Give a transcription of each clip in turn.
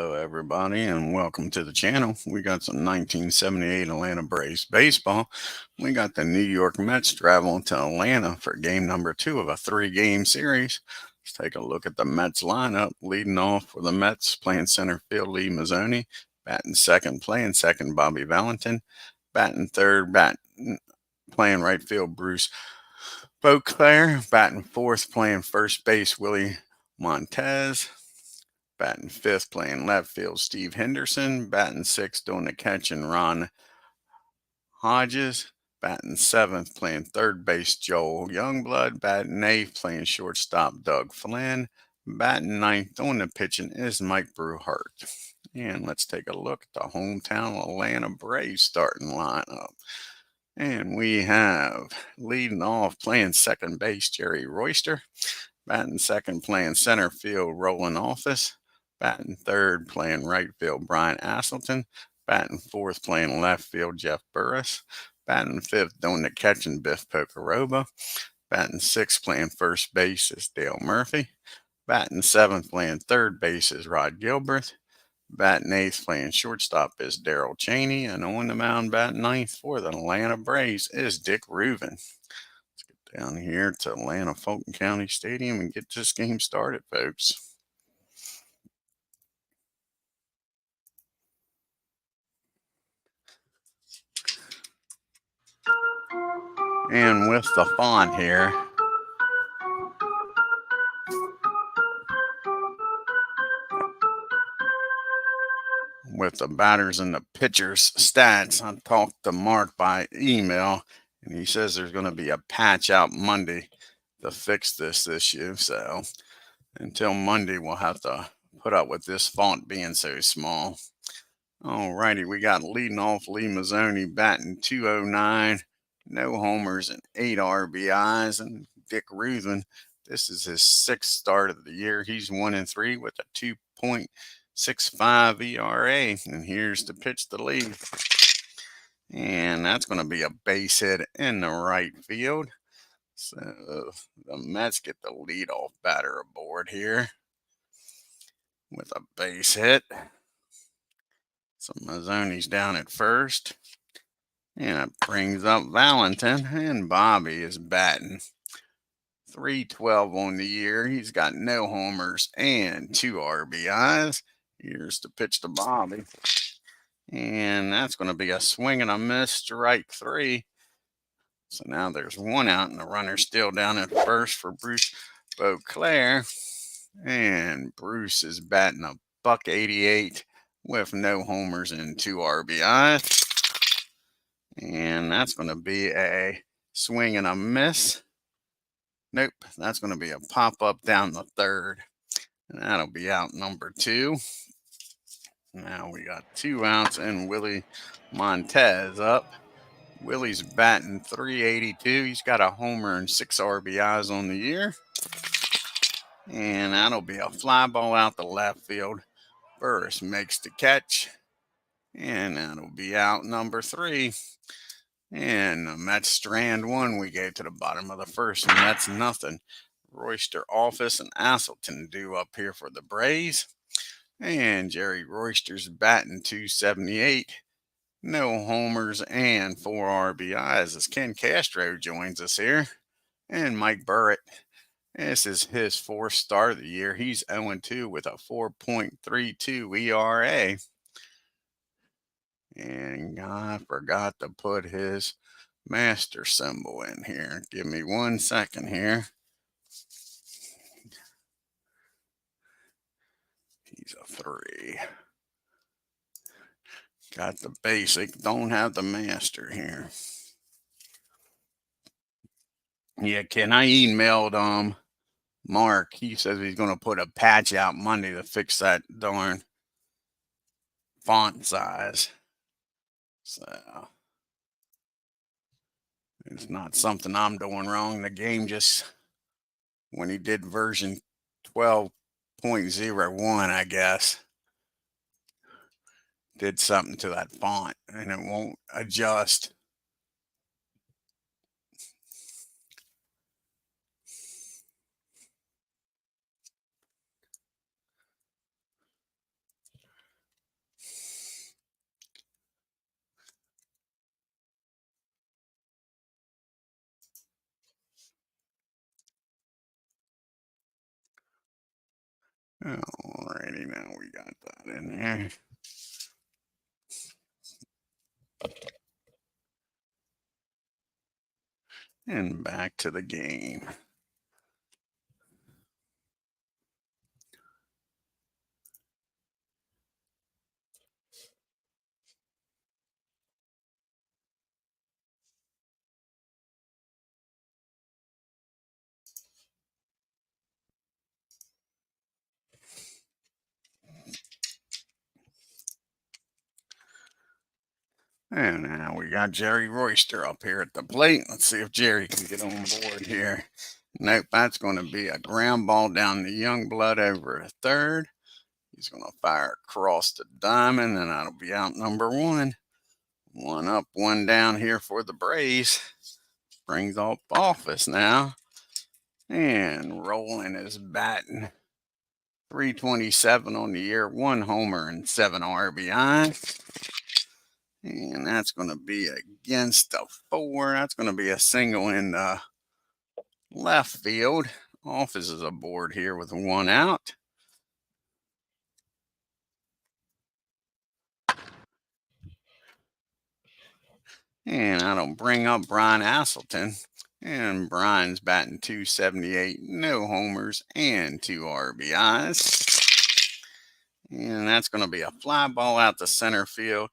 Hello, everybody, and welcome to the channel. We got some 1978 Atlanta Braves baseball. We got the New York Mets traveling to Atlanta for game number 2 of a 3-game series. Let's take a look at the Mets lineup. Leading off for the Mets, playing center field, Lee Mazzoni. Batting second, playing second, Bobby Valentin. Batting third, playing right field, Bruce Beauclair. Batting fourth, playing first base, Willie Montez. Batting fifth, playing left field, Steve Henderson. Batting sixth, doing the catching, Ron Hodges. Batting seventh, playing third base, Joel Youngblood. Batting eighth, playing shortstop, Doug Flynn. Batting ninth, doing the pitching, is Mike BRUHERT. And let's take a look at the hometown Atlanta Braves starting lineup. And we have leading off, playing second base, Jerry Royster. Batting second, playing center field, Roland Office. Batting third, playing right field, Brian Asselton. Batting fourth, playing left field, Jeff Burris. Batting fifth, doing the catching, Biff Pocoroba. Batting sixth, playing first base, is Dale Murphy. Batting seventh, playing third base, is Rod Gilbert. Batting eighth, playing shortstop, is Darrell Chaney. And on the mound, batting ninth for the Atlanta Braves is Dick Reuven. Let's get down here to Atlanta Fulton County Stadium and get this game started, folks. And with the font here, with the batters and the pitchers stats, I talked to Mark by email, and he says there's going to be a patch out Monday to fix this issue. So until Monday, we'll have to put up with this font being so small. Alrighty, we got leading off Lee Mazzoni, batting .209, no homers and 8 RBIs, and Dick Reuven, this is his 6th start of the year. He's 1-3 with a 2.65 ERA, and here's the pitch to Lee, and that's going to be a base hit in the right field. So the Mets get the leadoff batter aboard here with a base hit. So Mazzoni's down at first. And it brings up Valentin, and Bobby is batting .312 on the year. He's got no homers and 2 RBIs. Here's the pitch to Bobby. And that's going to be a swing and a miss, strike 3. So now there's 1 out, and the runner's still down at first for Bruce Beauclair. And Bruce is batting a .188 with no homers and 2 RBIs. And that's going to be a swing and a miss. Nope, that's going to be a pop-up down the third. And that'll be out number 2. Now we got 2 outs and Willie Montez up. Willie's batting .382. He's got a homer and 6 RBIs on the year. And that'll be a fly ball out the left field. Burris makes the catch. And that'll be out number 3. And the Mets strand 1 we gave to the bottom of the first, and that's nothing. Royster, Office, and Asselton due up here for the Braves. And Jerry Royster's batting .278. No homers and 4 RBIs as Ken Castro joins us here. And Mike Burritt, this is his 4th start of the year. He's 0-2 with a 4.32 ERA. And I forgot to put his master symbol in here. Give me 1 second here. He's a 3. Got the basic, don't have the master here. Yeah, Ken, I emailed Mark. He says he's going to put a patch out Monday to fix that darn font size. So it's not something I'm doing wrong. The game just, when he did version 12.01, I guess, did something to that font and it won't adjust. Alrighty, now we got that in there. And back to the game. And now we got Jerry Royster up here at the plate. Let's see if Jerry can get on board here. Nope, that's going to be a ground ball down to Youngblood over a third. He's going to fire across the diamond, and that'll be out number one. One up, one down here for the Braves. Brings up Office now. And Rolling is batting. 327 on the year, 1 homer and 7 RBI. And that's going to be against the 4. That's going to be a single in the left field. Office is aboard here with 1 out. And that'll bring up Brian Asselton. And Brian's batting 278, no homers and 2 RBIs. And that's going to be a fly ball out to center field.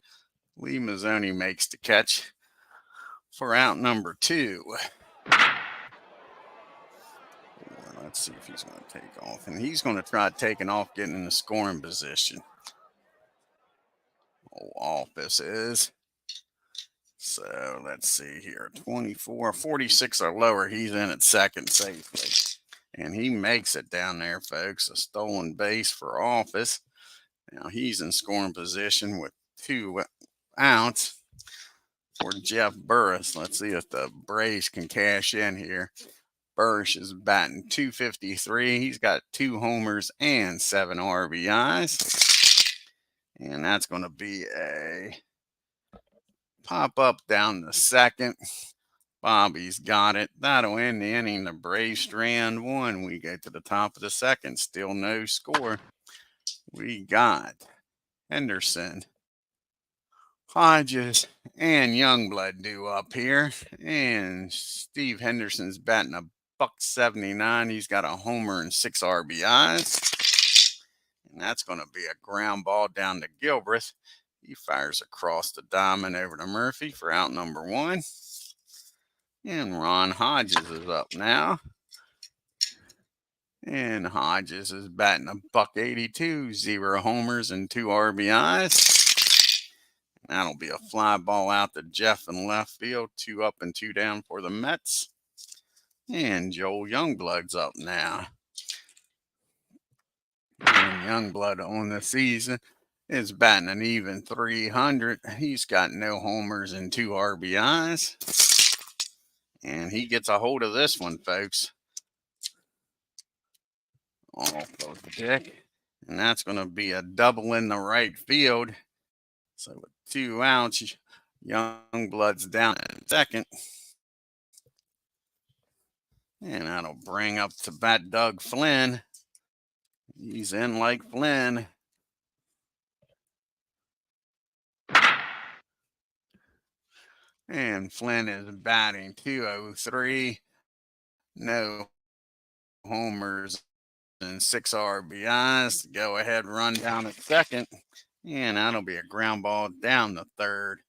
Lee Mazzoni makes the catch for out number 2. Let's see if he's going to take off. And he's going to try taking off, getting in the scoring position. Office is. So let's see here. 24, 46 or lower. He's in at second safely. And he makes it down there, folks. A stolen base for Office. Now he's in scoring position with 2 outs for Jeff Burris. Let's see if the Braves can cash in here. Burris is batting 253. He's got 2 homers and 7 RBIs. And that's going to be a pop up down the second. Bobby's got it. That'll end the inning. The Braves strand 1. We get to the top of the second. Still no score. We got Henderson, Hodges, and Youngblood due up here. And Steve Henderson's batting a $179. He's got a homer and 6 RBIs. And that's going to be a ground ball down to Gilbreth. He fires across the diamond over to Murphy for out number 1. And Ron Hodges is up now. And Hodges is batting a $182, 0 homers and 2 RBIs. That'll be a fly ball out to Jeff in left field. 2 up and 2 down for the Mets. And Joel Youngblood's up now. And Youngblood on the season is batting an even 300. He's got no homers and 2 RBIs. And he gets a hold of this one, folks. Off of Dick. And that's going to be a double in the right field. So with 2 outs, Youngblood's down at second. And that'll bring up to bat Doug Flynn. He's in like Flynn. And Flynn is batting 203. No homers and 6 RBIs. Go ahead, run down at second. And that'll be a ground ball down the third.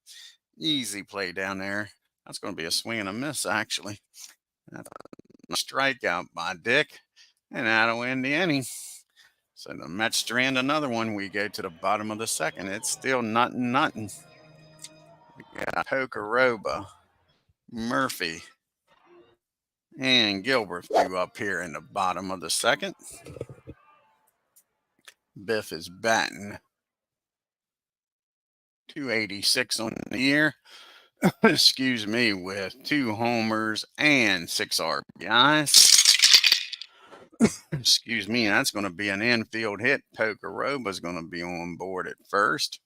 Easy play down there. That's going to be a swing and a miss, actually. That's a strikeout by Dick. And that'll end the inning. So the Mets strand another one. We go to the bottom of the second. It's still nothing. We got Pocoroba, Murphy, and Gilbert due up here in the bottom of the second. Biff is batting 286 on the year. Excuse me, with 2 homers and 6 RBIs. Excuse me, that's going to be an infield hit. Pocoroba's going to be on board at first.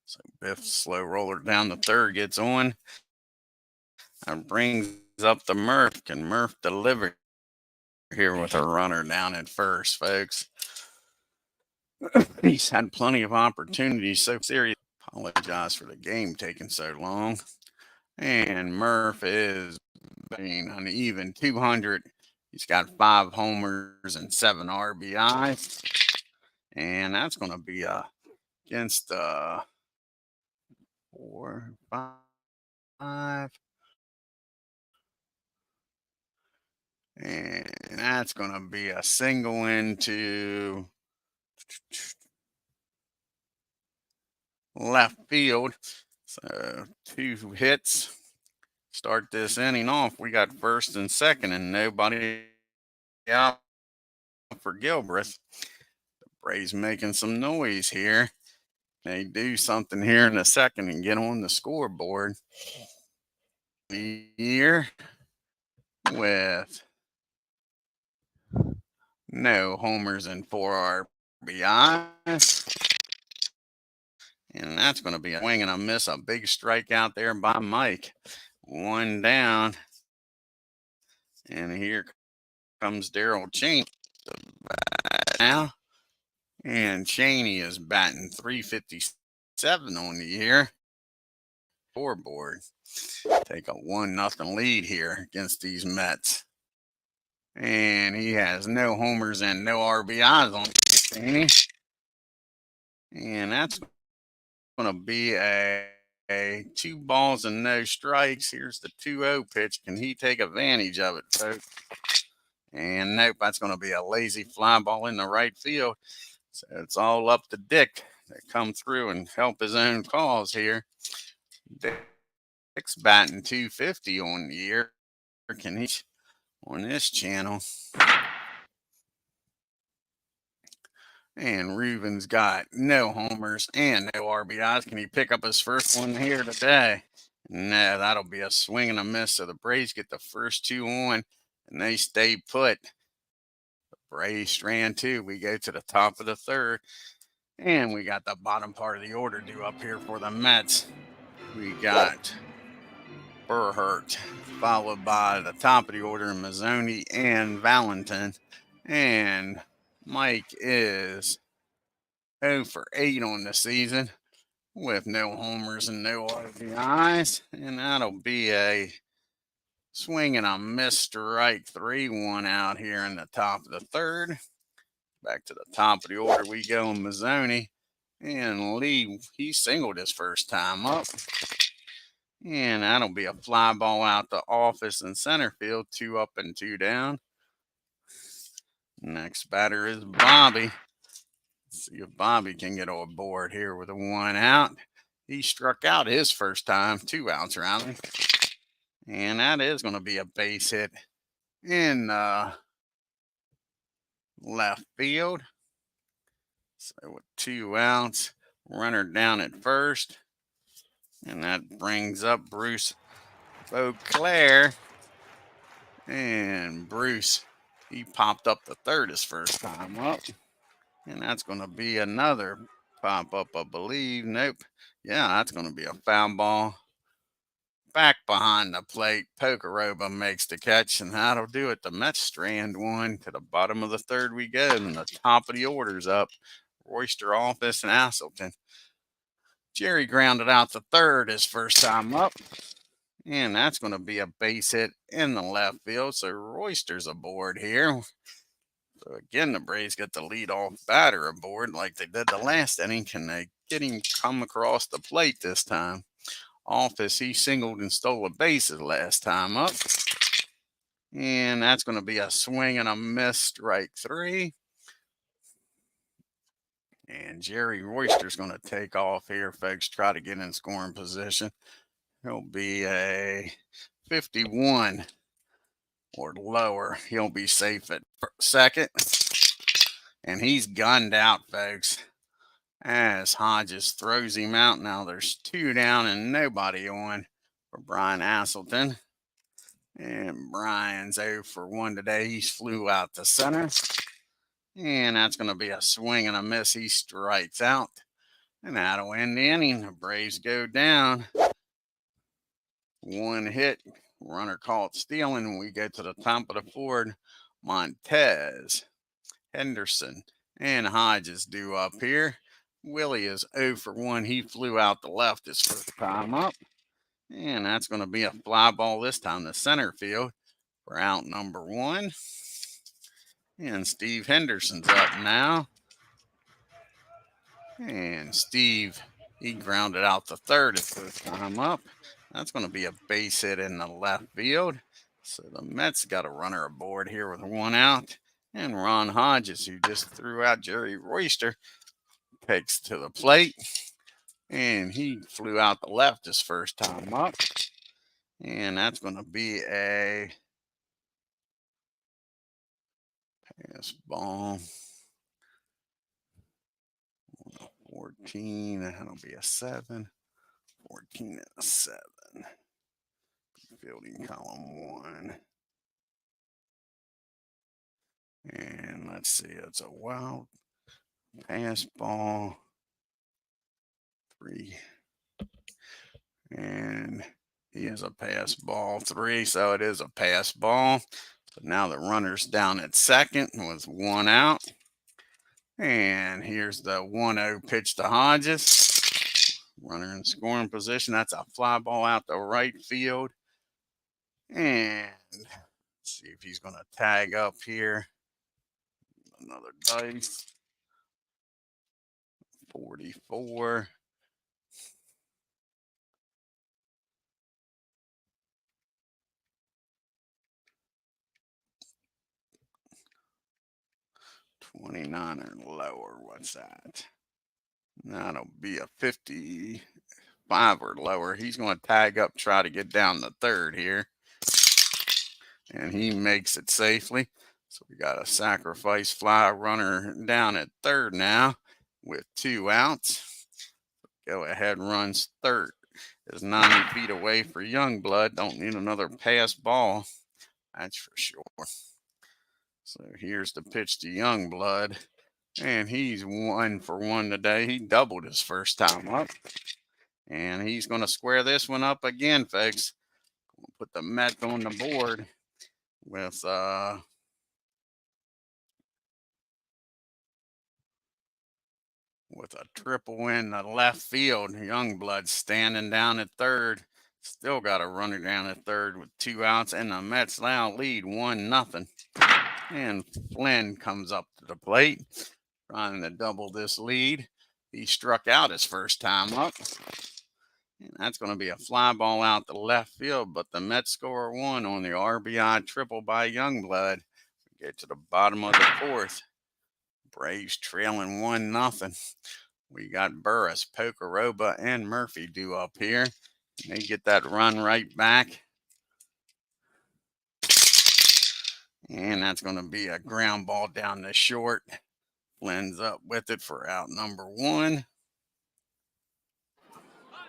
So Biff, slow roller down the third, gets on and brings up the Murph. Can Murph deliver? here with a runner down at first, folks. He's had plenty of opportunities. So serious. Apologize for the game taking so long. And Murph is being an even 200. He's got 5 homers and 7 RBIs. And that's going to be against 4, 5. And that's going to be a single into left field. So 2 hits. Start this inning off. We got first and second and nobody out for Gilbreth. The Braves making some noise here. They do something here in a second and get on the scoreboard. Here with no homers and 4 RBIs. And that's going to be a swing and a miss. A big strikeout there by Mike. 1 down. And here comes Daryl Cheney now. And Cheney is batting .357 on the year. Scoreboard. Take a 1-0 lead here against these Mets. And he has no homers and no RBIs on Cheney. And that's going to be a 2 balls and no strikes. Here's the 2-0 pitch. Can he take advantage of it, folks? And nope, that's going to be a lazy fly ball in the right field. So it's all up to Dick to come through and help his own cause here. Dick's batting .250 on the year. Can he on this channel? And Reuben's got no homers and no RBIs. Can he pick up his first one here today? No, that'll be a swing and a miss. So the Braves get the first 2 on, and they stay put. The Braves strand 2. We go to the top of the third, and we got the bottom part of the order due up here for the Mets. We got BRUHERT, followed by the top of the order, Mazzoni and Valentin. And Mike is 0 for 8 on the season with no homers and no RBIs. And that'll be a swing and a miss, strike 3, 1 out here in the top of the third. Back to the top of the order we go, Mazzoni. And Lee, he singled his first time up. And that'll be a fly ball out to office and center field, 2 up and 2 down. Next batter is Bobby. Let's see if Bobby can get on board here with a 1 out. He struck out his first time, 2 outs rather. And that is going to be a base hit in left field. So with 2 outs, runner down at first. And that brings up Bruce Beauclair. And Bruce, he popped up the third his first time up. And that's going to be another pop up, I believe. Nope. Yeah, that's going to be a foul ball. Back behind the plate, Pokeroba makes the catch, and that'll do it. The Mets strand 1 to the bottom of the third we go, and the top of the order's up. Royster, Office, and Asselton. Jerry grounded out the third his first time up, and that's going to be a base hit in the left field. So Royster's aboard here. So again, the Braves get the leadoff batter aboard like they did the last inning. Can they get him come across the plate this time? Office, he singled and stole a base his last time up. And that's going to be a swing and a miss, strike 3. And Jerry Royster's going to take off here, folks, try to get in scoring position. He'll be a 51 or lower. He'll be safe at second. And he's gunned out, folks, as Hodges throws him out. Now there's 2 down and nobody on for Brian Asselton. And Brian's 0 for 1 today. He flew out to center. And that's going to be a swing and a miss. He strikes out. And that'll end the inning. The Braves go down. 1 hit. Runner caught stealing. We go to the top of the fourth. Montez, Henderson, and Hodges due up here. Willie is 0 for 1. He flew out the left his first time up. And that's going to be a fly ball this time to center field for out number 1. And Steve Henderson's up now. And Steve, he grounded out the third his first time up. That's going to be a base hit in the left field. So the Mets got a runner aboard here with 1 out. And Ron Hodges, who just threw out Jerry Royster, takes to the plate. And he flew out the left his first time up. And that's going to be a pass ball. 14, that'll be a 7. 14 and a 7. Fielding column 1. And let's see, it's a wild pass ball. 3. And he has a pass ball 3, so it is a pass ball. But now the runner's down at second with 1 out. And here's the 1-0 pitch to Hodges. Runner in scoring position. That's a fly ball out to right field. And let's see if he's going to tag up here. Another dice. 44. $29 or lower. What's that? That'll be a 55 or lower. He's going to tag up, try to get down the third here. And he makes it safely. So we got a sacrifice fly runner down at third now with 2 outs. Go ahead, runs third. Is 90 feet away for Youngblood. Don't need another pass ball. That's for sure. So here's the pitch to Youngblood. And he's 1 for 1 today. He doubled his first time up. And he's going to square this one up again, folks. We'll put the Mets on the board with a triple in the left field. Youngblood standing down at third. Still got a runner down at third with 2 outs. And the Mets now lead 1-0. And Flynn comes up to the plate, trying to double this lead. He struck out his first time up. And that's going to be a fly ball out the left field, but the Mets score 1 on the RBI triple by Youngblood. We get to the bottom of the 4th. Braves trailing 1-0. We got Burris, Pocoroba, and Murphy due up here. And they get that run right back. And that's going to be a ground ball down the short. Flynn's up with it for out number 1.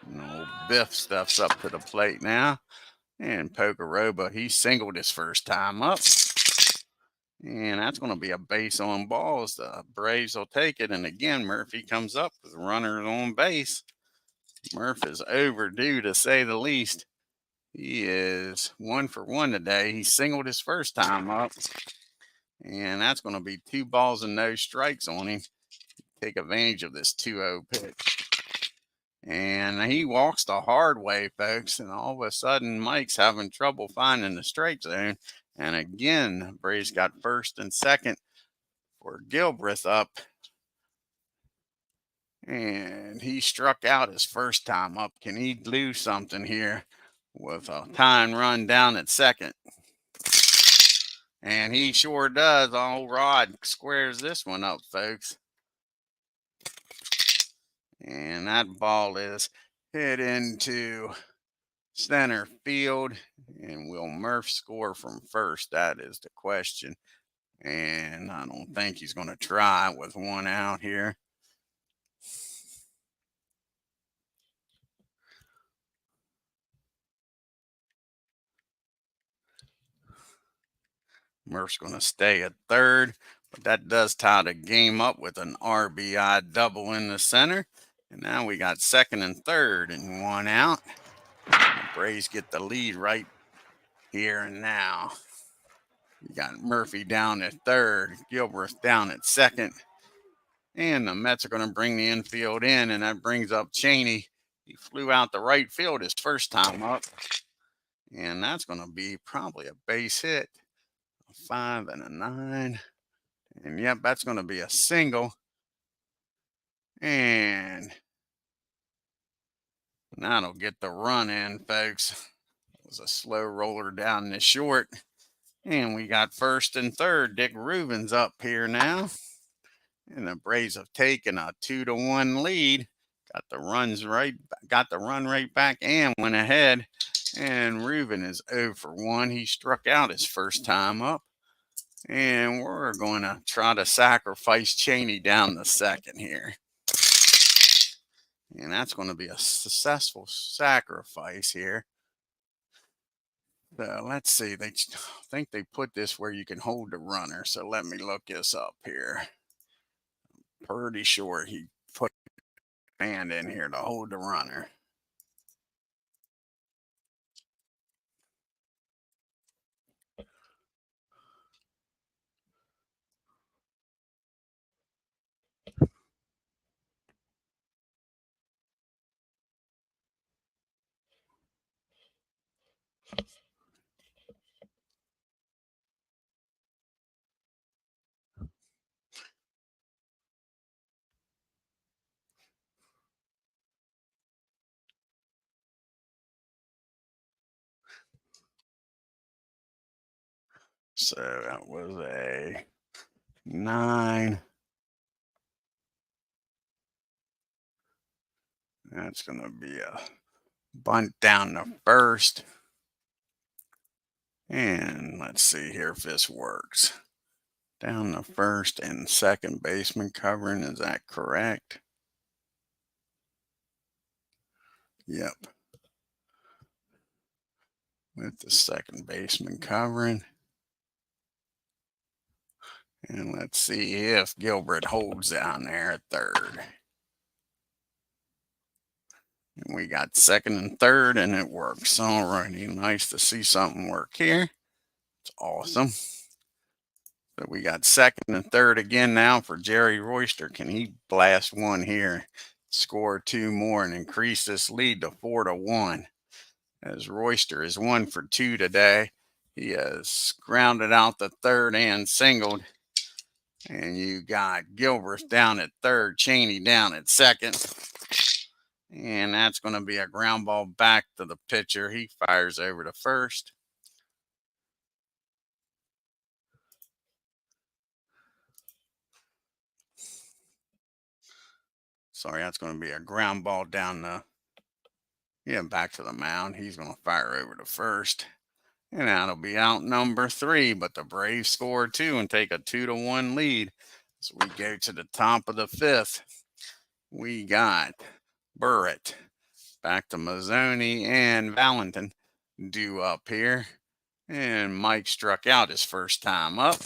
And old Biff steps up to the plate now. And Pocoroba, he singled his first time up. And that's going to be a base on balls. The Braves will take it. And again, Murphy comes up with runners on base. Murph is overdue, to say the least. He is 1 for 1 today. He singled his first time up. And that's going to be 2 balls and no strikes on him. Take advantage of this 2-0 pitch. And he walks the hard way, folks. And all of a sudden, Mike's having trouble finding the strike zone. And again, Braves got first and second for Gilbreth up. And he struck out his first time up. Can he do something here with a tying run down at second? And he sure does. Old Rod squares this one up, folks. And that ball is hit into center field. And will Murph score from first? That is the question. And I don't think he's going to try with 1 out here. Murph's going to stay at third. But that does tie the game up with an RBI double in the center. And now we got second and third and 1 out. The Braves get the lead right here and now. You got Murphy down at third, Gilbert down at second. And the Mets are going to bring the infield in, and that brings up Cheney. He flew out the right field his first time up. And that's going to be probably a base hit. A 5 and a 9. And yep, that's going to be a single. And that'll get the run in, folks. It was a slow roller down the short. And we got first and third. Dick Rubin's up here now. And the Braves have taken a 2-1 lead. Got the run right back and went ahead. And Rubin is 0 for 1. He struck out his first time up. And we're going to try to sacrifice Cheney down the second here. And that's going to be a successful sacrifice here. So let's see. They think they put this where you can hold the runner. So let me look this up here. Pretty sure he put a hand in here to hold the runner. So that was a 9. That's going to be a bunt down the first. And let's see here if this works. Down the first and second baseman covering. Is that correct? Yep. With the second baseman covering. And let's see if Gilbert holds down there at third. And we got second and third, and it works. All righty. Nice to see something work here. It's awesome. So we got second and third again now for Jerry Royster. Can he blast one here, score 2 more, and increase this lead to 4-1? As Royster is 1 for 2 today. He has grounded out the third and singled. And you got Gilbert down at third, Cheney down at second. And that's going to be a ground ball back to the pitcher. He fires over to first. Sorry, that's going to be a ground ball down back to the mound. He's going to fire over to first. And that'll be out number 3. But the Braves score 2 and take a 2-1 lead. So we go to the top of the 5th. We got BRUHERT, back to Mazzoni and Valentin due up here. And Mike struck out his first time up.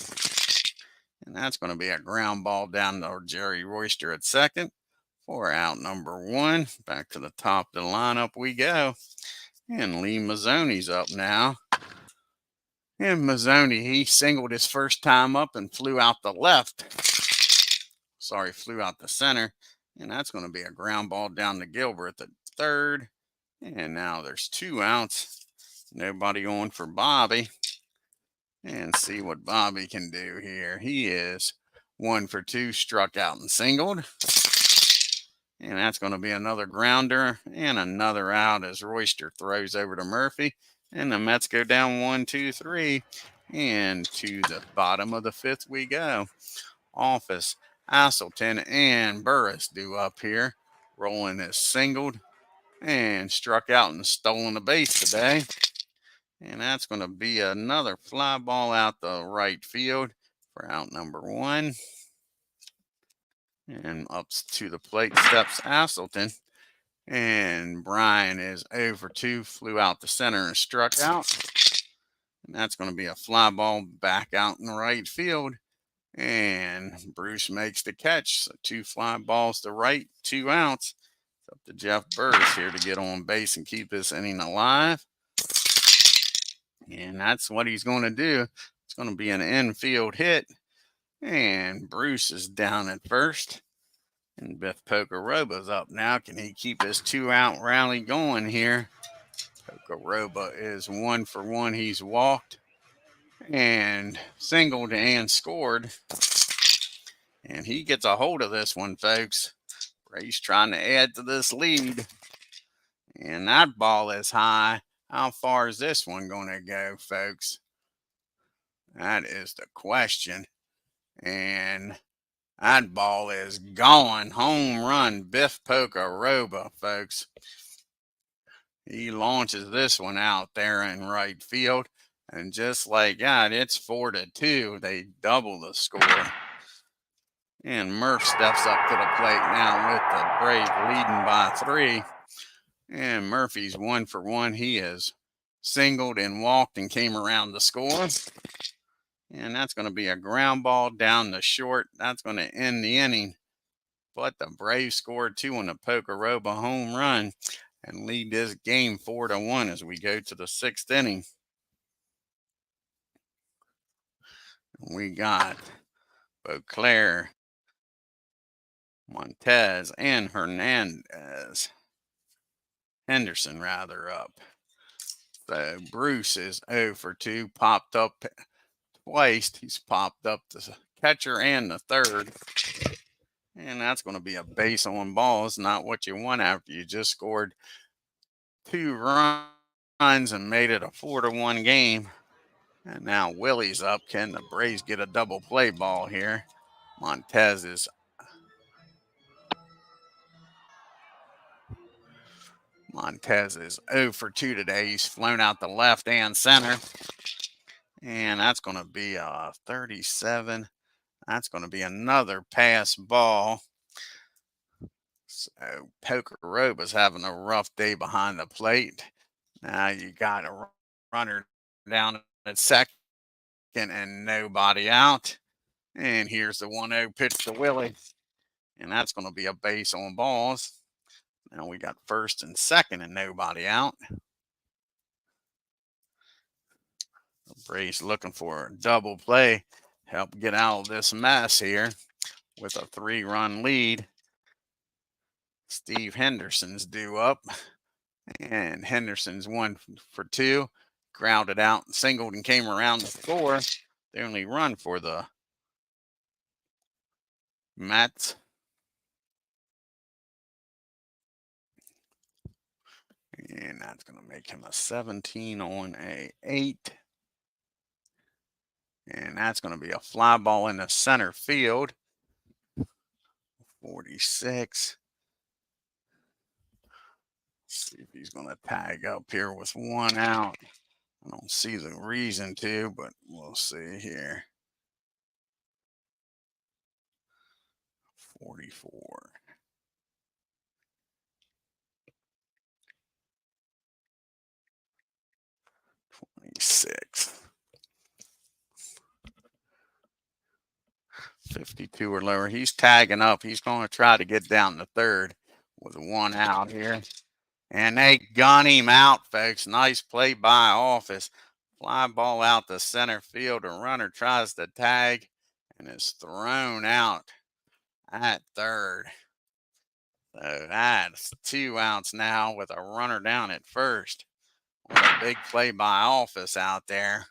And that's going to be a ground ball down to Jerry Royster at second for out number 1. Back to the top of the lineup we go. And Lee Mazzoni's up now. And Mazzoni, he singled his first time up and flew out the left. Sorry, flew out the center. And that's going to be a ground ball down to Gilbert at third. And now there's 2 outs. Nobody on for Bobby. And see what Bobby can do here. He is 1 for 2, struck out and singled. And that's going to be another grounder and another out as Royster throws over to Murphy. And the Mets go down 1, 2, 3. And to the bottom of the 5th we go. Office, Asselton, and Burris due up here. Roland is singled and struck out and stolen a base today. And that's going to be another fly ball out the right field for out number 1. And up to the plate steps Asselton. And Brian is 0 for 2, flew out the center and struck out. And that's going to be a fly ball back out in the right field. And Bruce makes the catch. So 2 fly balls to right, 2 outs. It's up to Jeff Burris here to get on base and keep this inning alive. And that's what he's going to do. He's It's going to be an infield hit. And Bruce is down at first. And Biff Pokeroba's up now. Can he keep his 2-out rally going here? Pokeroba is 1 for 1. He's walked and singled and scored. And he gets a hold of this one, folks. Ray's trying to add to this lead. And that ball is high. How far is this one going to go, folks? That is the question. And that ball is gone. Home run, Biff Pokeroba, folks. He launches this one out there in right field. And just like that, it's 4-2. They double the score. And Murph steps up to the plate now with the Braves leading by 3. And Murphy's 1 for 1. He has singled and walked and came around to score. And that's going to be a ground ball down the short. That's going to end the inning. But the Braves scored 2 on the Pokeroba home run and lead this game 4-1 as we go to the 6th inning. We got Beauclair, Montez, and Henderson up. So Bruce is 0 for 2, popped up twice. He's popped up the catcher and the third. And that's going to be a base on balls, not what you want after you just scored 2 runs and made it a 4-1 game. And now Willie's up. Can the Braves get a double play ball here? Montez is Montez is 0 for 2 today. He's flown out the left and center. And that's going to be a 37. That's going to be another pass ball. So Pokeroba's having a rough day behind the plate. Now you got a runner down at second and nobody out. And here's the 1-0 pitch to Willie. And that's going to be a base on balls. Now we got first and second and nobody out. The Braves looking for a double play. Help get out of this mess here with a 3-run lead. Steve Henderson's due up. And Henderson's 1 for 2. Grounded out and singled and came around the score. The only run for the Mets. And that's going to make him a 17 on a 8. And that's going to be a fly ball in the center field. 46. Let's see if he's going to tag up here with 1 out. I don't see the reason to, but we'll see here. 44. 26. 52 or lower. He's tagging up. He's going to try to get down the third with 1 out here. And they gun him out, folks. Nice play by Office. Fly ball out to center field. A runner tries to tag and is thrown out at third. So that's 2 outs now with a runner down at first. What a big play by Office out there.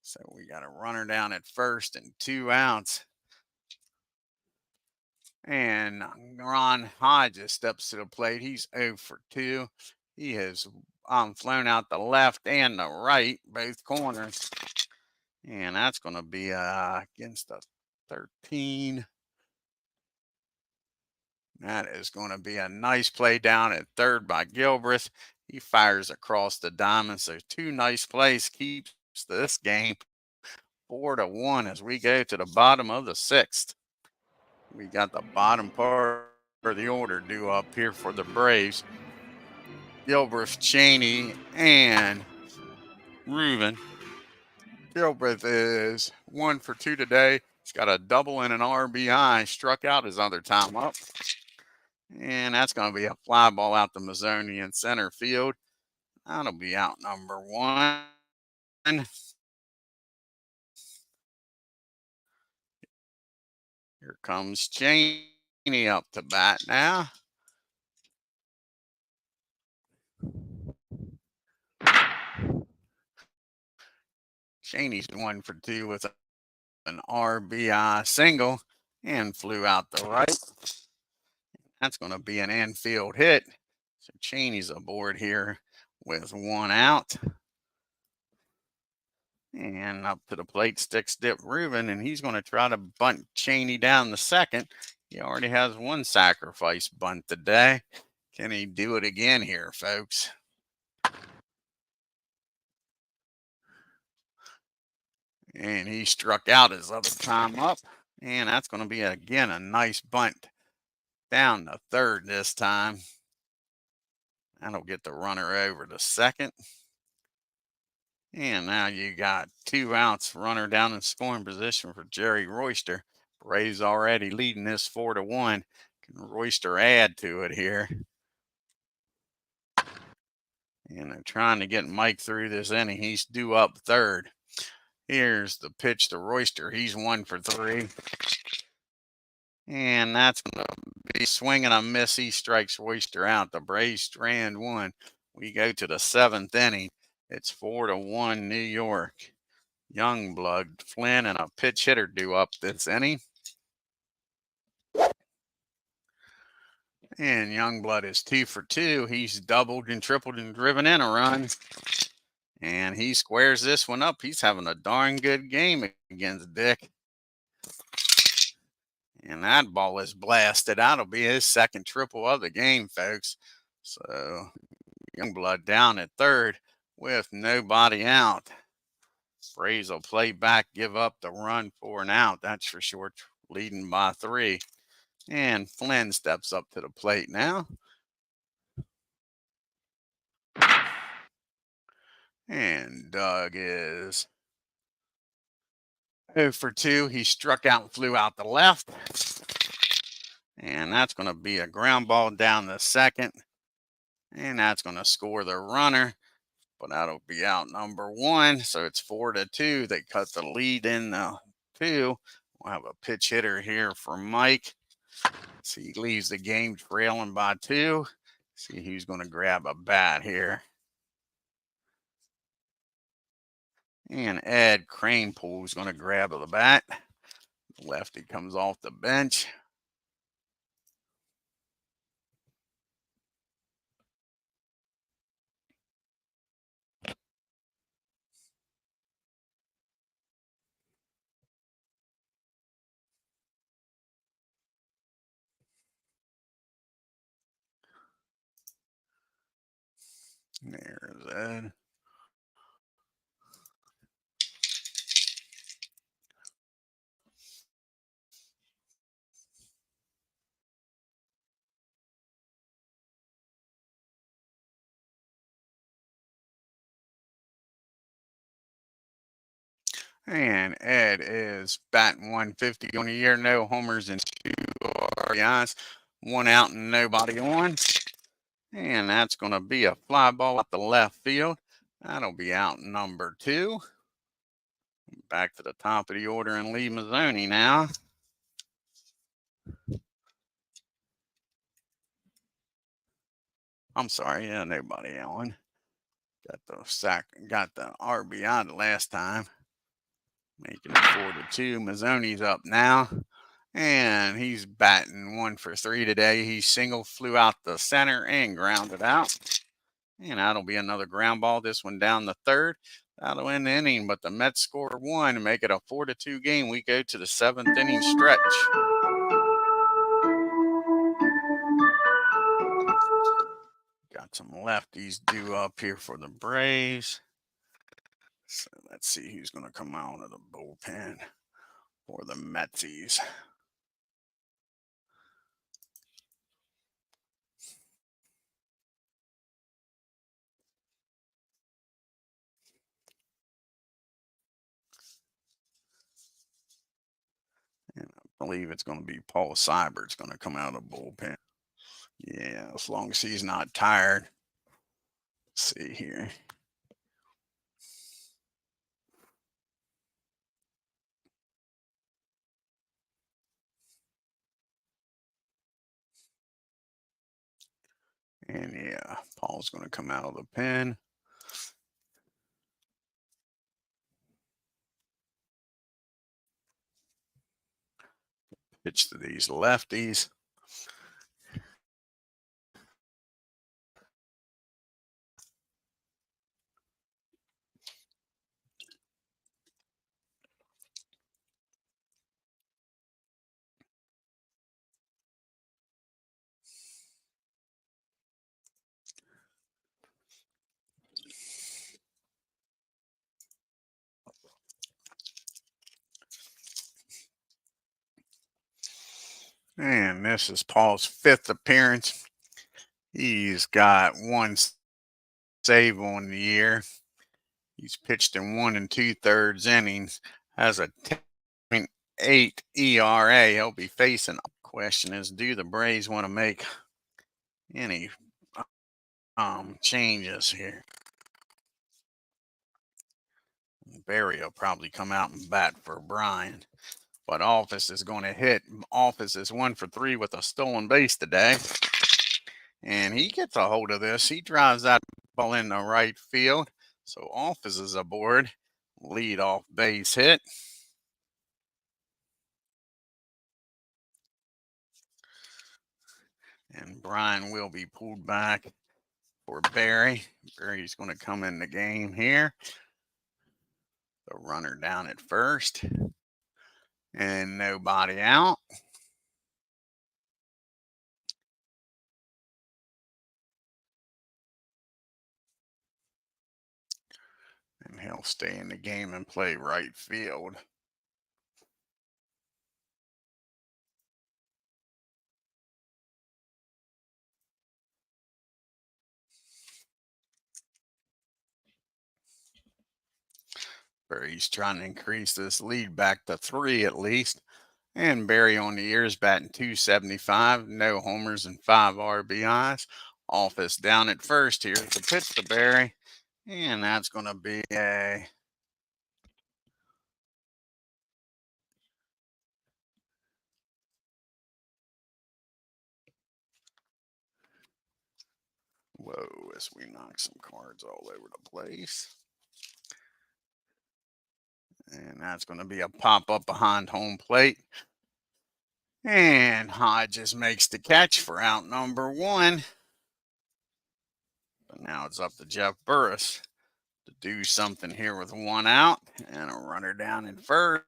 So we got a runner down at first and 2 outs. And Ron Hodges steps to the plate. He's 0 for 2. He has flown out the left and the right, both corners. And that's going to be against the 13. That is going to be a nice play down at third by Gilbreth. He fires across the diamond. So 2 nice plays keeps this game 4-1 as we go to the bottom of the 6th. We got the bottom part of the order due up here for the Braves. Gilbreth, Cheney, and RUTHVEN. Gilbreth is 1 for 2 today. He's got a double and an RBI. Struck out his other time up. And that's going to be a fly ball out to Mazzoni in center field. That'll be out number 1. Here comes Cheney up to bat now. Cheney's 1-for-2 with an RBI single and flew out the right. That's going to be an infield hit. So Cheney's aboard here with 1 out. And up to the plate, sticks Dip Reuben, and he's going to try to bunt Cheney down the second. He already has 1 sacrifice bunt today. Can he do it again here, folks? And he struck out his other time up. And that's going to be, again, a nice bunt down the third this time. That'll get the runner over to second. And now you got 2 outs, runner down in scoring position for Jerry Royster. Braves already leading this 4-1. Can Royster add to it here? And they're trying to get Mike through this inning. He's due up third. Here's the pitch to Royster. He's 1-for-3. And that's going to be swing and a miss. He strikes Royster out. The Braves strand 1. We go to the 7th inning. It's 4-1 New York. Youngblood, Flynn, and a pitch hitter due up this inning. And Youngblood is 2-for-2. He's doubled and tripled and driven in a run. And he squares this one up. He's having a darn good game against Dick. And that ball is blasted. That'll be his second triple of the game, folks. So Youngblood down at third with nobody out. Braves will play back, give up the run for an out. That's for sure, leading by 3. And Flynn steps up to the plate now. And Doug is 0-for-2. He struck out and flew out the left. And that's going to be a ground ball down the second. And that's going to score the runner. But that'll be out number 1. So it's 4-2. They cut the lead in the 2. We'll have a pitch hitter here for Mike. So he leaves the game trailing by 2. See who's going to grab a bat here. And Ed Cranepool is going to grab the bat. Lefty comes off the bench. There's Ed. And Ed is batting 150 on the year. No homers and 2 RBIs. 1 out and nobody on. And that's going to be a fly ball at the left field. That'll be out number 2. Back to the top of the order and Lee Mazzoni now. I'm sorry, yeah, nobody on. Got the RBI the last time. Making it 4-2. Mazzoni's up now. And he's batting 1-for-3 today. He single flew out the center and grounded out. And that'll be another ground ball. This one down the third. That'll end the inning. But the Mets score 1 and make it a 4-2 game. We go to the 7th inning stretch. Got some lefties due up here for the Braves. So let's see who's going to come out of the bullpen for the Metsies. And I believe it's going to be Paul Seibert's going to come out of the bullpen. Yeah, as long as he's not tired. Let's see here. And yeah, Paul's going to come out of the pen. Pitch to these lefties. And this is Paul's 5th appearance. He's got 1 save on the year. He's pitched in 1 2/3 innings. Has a 10.8 ERA. He'll be facing. Question is, do the Braves want to make any changes here? Barry will probably come out and bat for Brian. But Office is going to hit. Office is 1 for 3 with a stolen base today. And he gets a hold of this. He drives that ball in the right field. So Office is aboard. Lead off base hit. And Brian will be pulled back for Barry. Barry's going to come in the game here. The runner down at first. And nobody out. And he'll stay in the game and play right field. Barry's trying to increase this lead back to 3 at least. And Barry on the year is batting .275, no homers and 5 RBIs. Office down at first here to pitch to Barry. And that's going to be a whoa as we knock some cards all over the place. And that's going to be a pop up behind home plate. And Hodges makes the catch for out number 1. But now it's up to Jeff Burris to do something here with 1 out and a runner down in first.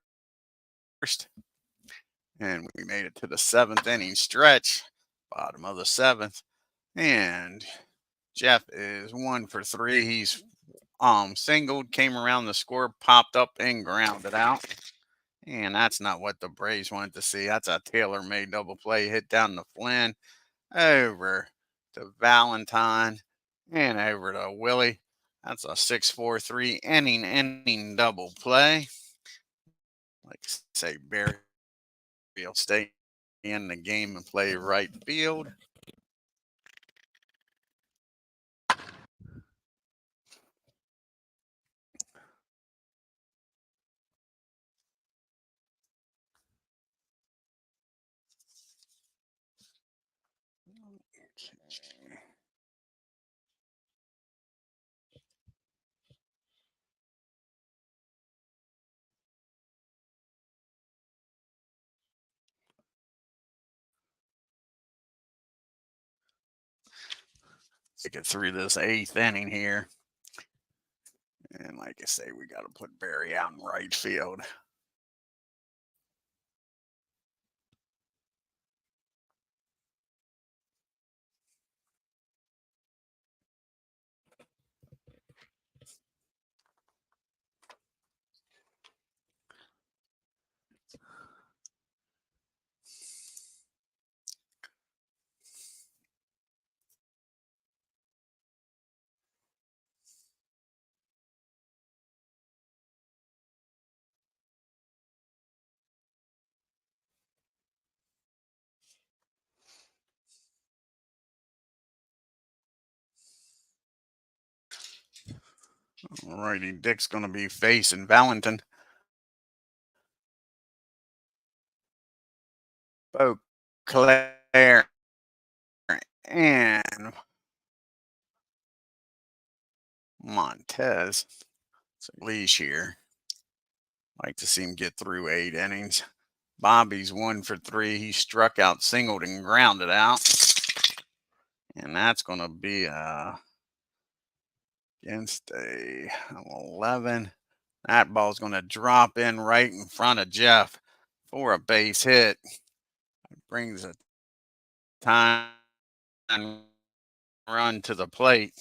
And we made it to the 7th inning stretch, bottom of the 7th. And Jeff is 1 for 3. He's singled, came around the score, popped up and grounded out. And that's not what the Braves wanted to see. That's a tailor-made double play hit down to Flynn, over to Valentine, and over to Willie. That's a 6-4-3 inning double play. Like I say, Barry will stay in the game and play right field. Okay. Let's get through this 8th inning here. And like I say, we got to put Barry out in right field. Alrighty, Dick's going to be facing Valentin. Beauclair and Montez. So leash here. Like to see him get through 8 innings. Bobby's 1 for 3. He struck out, singled, and grounded out. And that's going to be against a 11. That ball's going to drop in right in front of Jeff for a base hit. It brings a time run to the plate.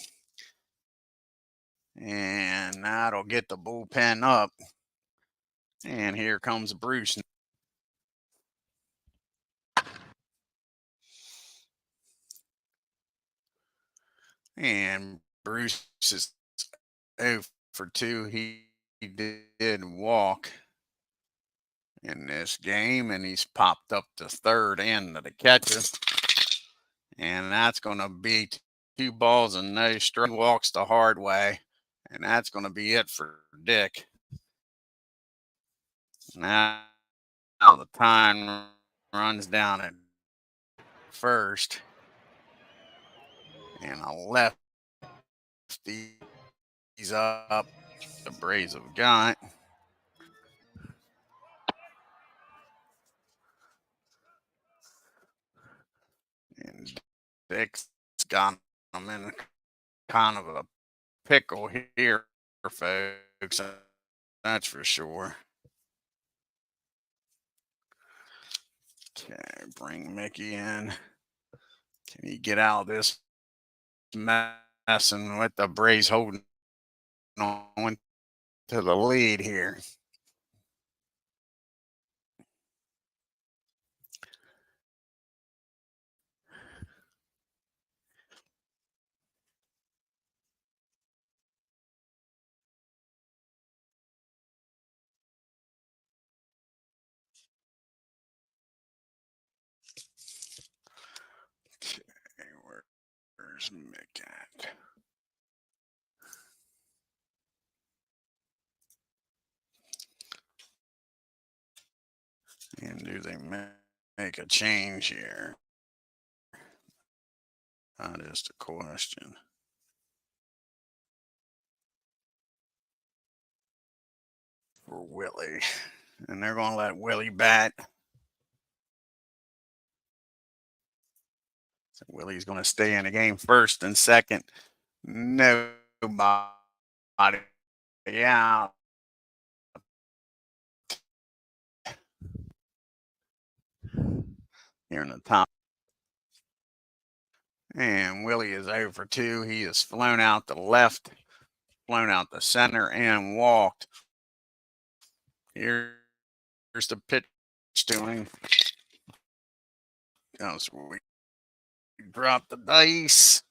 And that'll get the bullpen up. And here comes Bruce. And Bruce is 0 for 2. He did walk in this game, and he's popped up to third and to the catcher. And that's going to be 2 balls and no strike. Walks the hard way, and that's going to be it for Dick. Now the time runs down at first, and a lefty he's up. The Braves have got. And Dick's got him in kind of a pickle here, folks. That's for sure. Okay, bring Mickey in. Can he get out of this mess and with the Braves holding on to the lead here? Okay, where's Mick at? And do they make a change here? That is the question. For Willie. And they're going to let Willie bat. So Willie's going to stay in the game first and second. Nobody out. Here in the top. And Willie is 0 for 2. He has flown out the left, flown out the center, and walked. Here's the pitch to him. Oh, sweet. Drop the dice.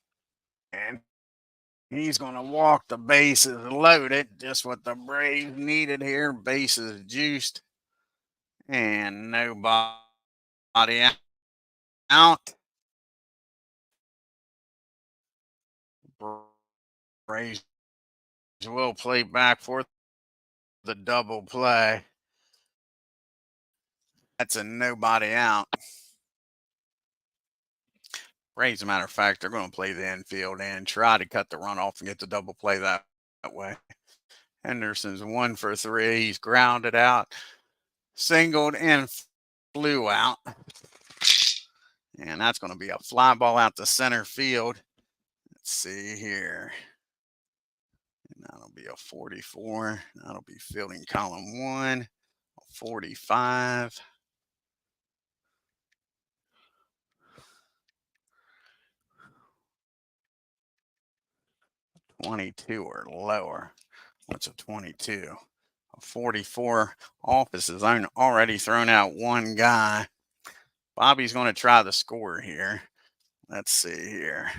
And he's going to walk. The bases loaded. Just what the Braves needed here. Bases juiced. And nobody out. Braves will play back for the double play. That's a nobody out. Braves, as a matter of fact, they're going to play the infield and try to cut the runoff and get the double play that way. Henderson's 1 for 3. He's grounded out, singled, and flew out. And that's going to be a fly ball out to center field. Let's see here. And that'll be a 44. That'll be fielding column 1. 45. 22 or lower. What's a 22? A 44. Office has already thrown out one guy. Bobby's going to try the score here. Let's see here.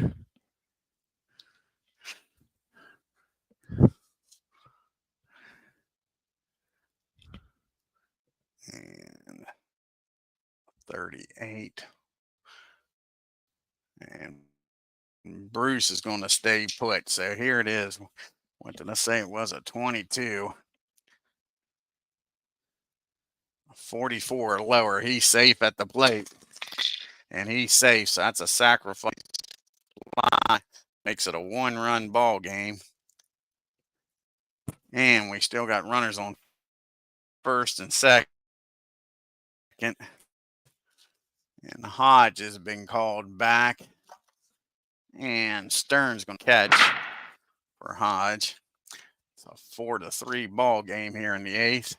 And 38. And Bruce is going to stay put. So here it is. What did I say? It was a 22. 44 or lower. He's safe at the plate. And he's safe. So that's a sacrifice. Makes it a 1-run ball game. And we still got runners on first and second. And Hodge has been called back. And Stern's going to catch for Hodge. It's a 4-3 ball game here in the eighth.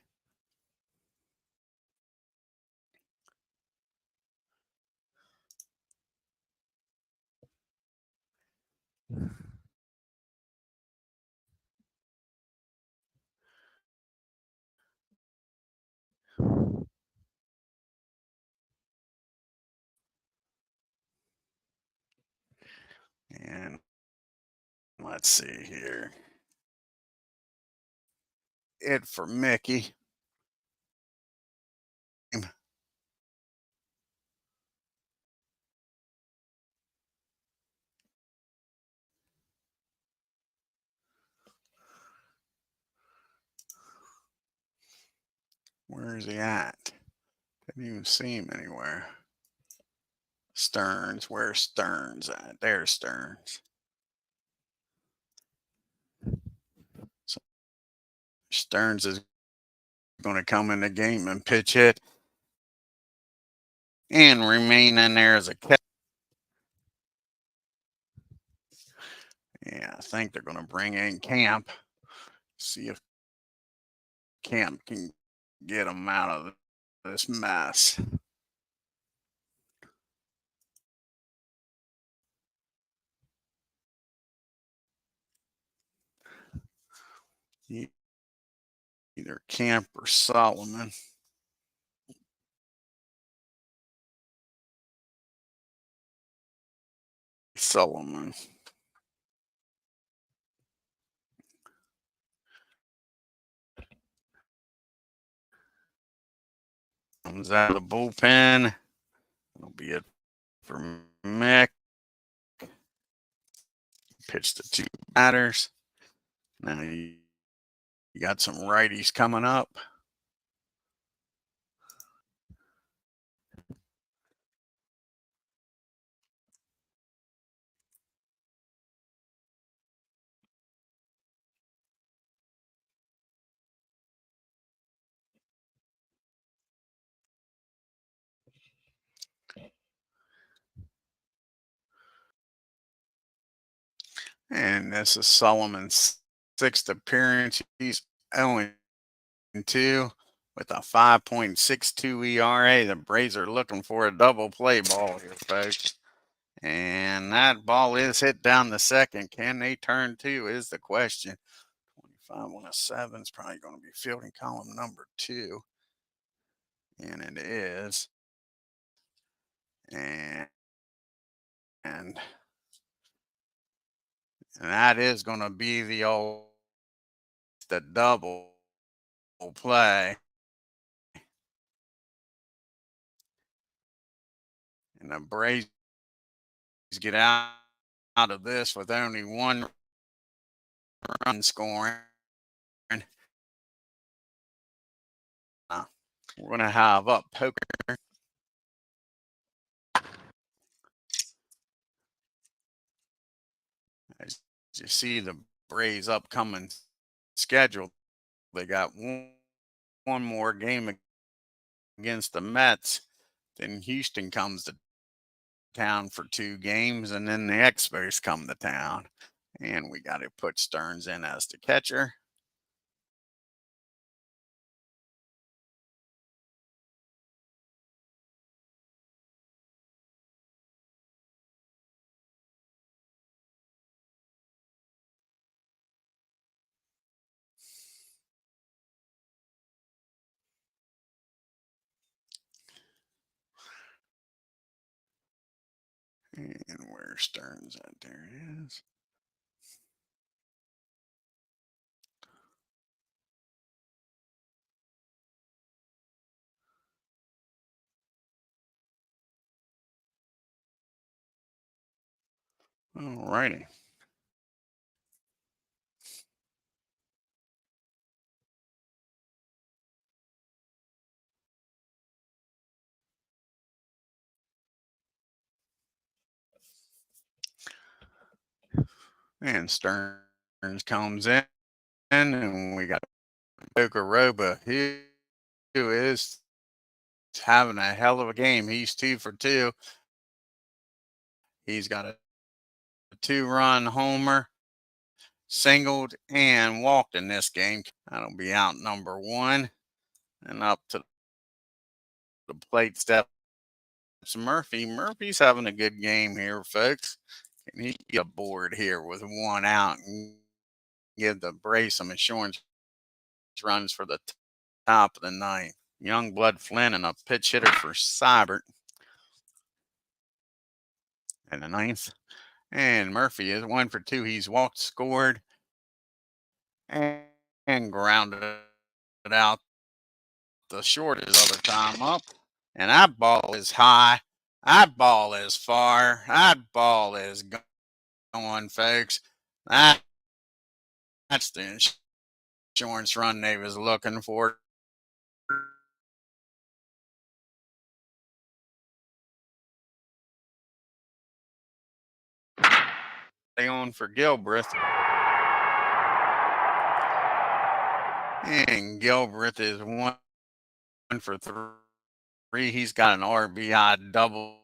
And let's see here. It for Mickey. Where is he at? Didn't even see him anywhere. Stearns. Where's Stearns at? There's Stearns. So Stearns is going to come in the game and pitch hit and remain in there as a catch. Yeah, I think they're going to bring in Camp. See if Camp can get him out of this mess. Either Camp or Solomon. Solomon. Comes out of the bullpen. That'll be it for Mick. Pitched the 2 batters. Now you got some righties coming up. And this is Solomon's 6th appearance. He's 0-2 with a 5.62 ERA. The Braves are looking for a double play ball here, folks. And that ball is hit down the second. Can they turn 2 is the question. 25-7 is probably going to be fielding column number 2. And it is. And that is going to be the double play. And the Braves get out of this with only 1 run scoring. We're going to have up poker. As you see the Braves' upcoming schedule, they got one more game against the Mets. Then Houston comes to town for 2 games, and then the Expos come to town. And we got to put Stearns in as the catcher. And where's Stearns at? There it is. All righty. And Stearns comes in. and we got Okoroba, who is having a hell of a game. He's 2 for 2. He's got a 2-run homer, singled, and walked in this game. That'll be out number 1. And up to the plate steps Murphy. Murphy's having a good game here, folks. Can he get aboard here with 1 out and give the Braves some insurance runs for the top of the 9th? Youngblood Flynn and a pitch hitter for Seibert in the 9th. And Murphy is 1 for 2. He's walked, scored, and grounded it out. The short is other time up. And that ball is high. That ball is far. That ball is going, folks. That's the insurance run they was looking for. They on for Gilbreth. And Gilbreth is 1 for 3. He's got an RBI double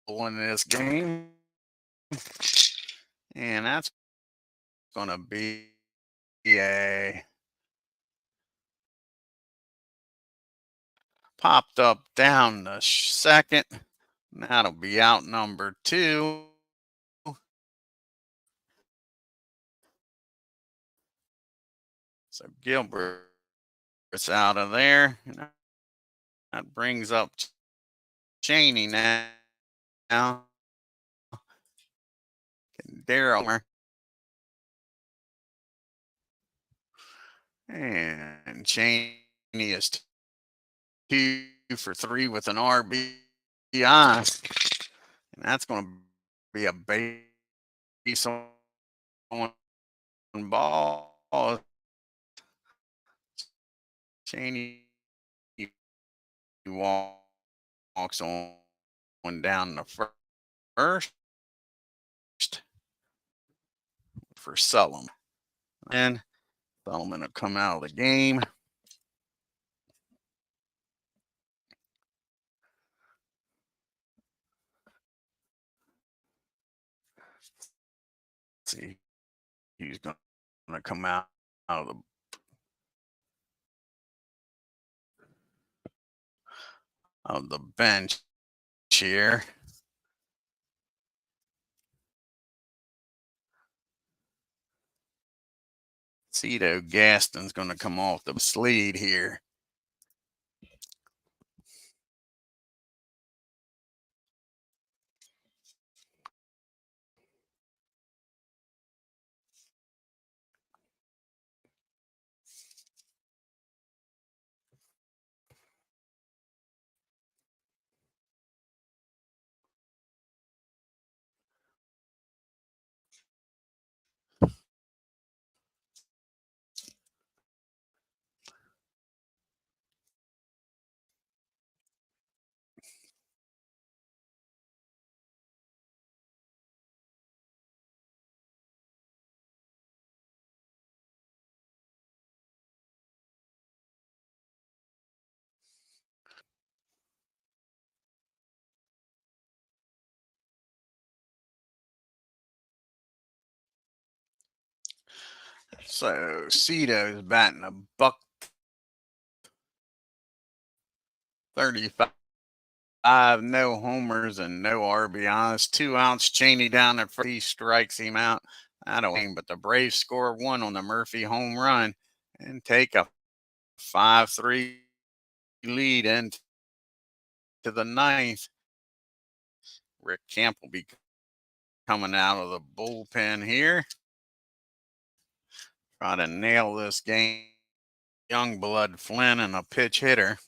in this game. And that's going to be a popped up down the second. That'll be out number 2. So Gilbert's out of there. That brings up Cheney now. Darryl. And Cheney is 2 for 3 with an RBI. And that's going to be a base on ball. Cheney walks on down the first for Sullivan. And Sullivan will come out of the game. Let's see, he's going to come out of the bench here. Cito Gaston's going to come off the sleeve here. So Cito's batting a buck 35, no homers and no RBIs. 2 outs. Cheney down at first. He strikes him out. I don't know, but the Braves score 1 on the Murphy home run and take a 5-3 lead into the 9th. Rick Camp will be coming out of the bullpen here. Try to nail this game. Youngblood Flynn and a pitch hitter.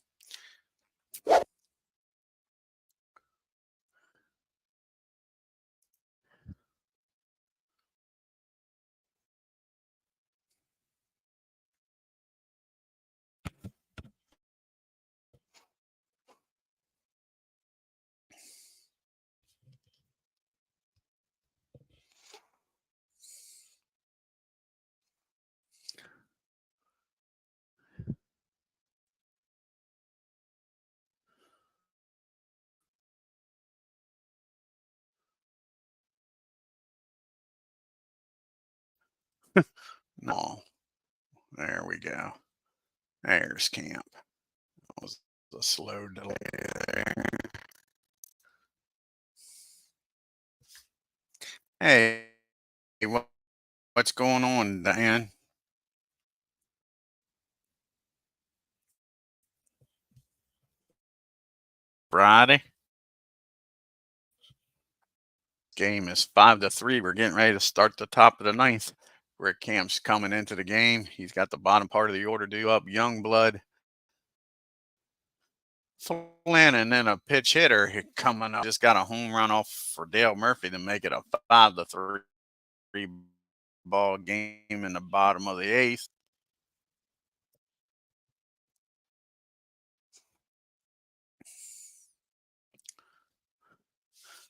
No. There we go. There's Camp. That was a slow delay there. Hey, what's going on, Dan? Friday. Game is 5-3. We're getting ready to start the top of the ninth. Rick Camp's coming into the game. He's got the bottom part of the order due up. Youngblood, Flynn, and then a pitch hitter coming up. Just got a home run off for Dale Murphy to make it a 5-3 ball game in the bottom of the eighth.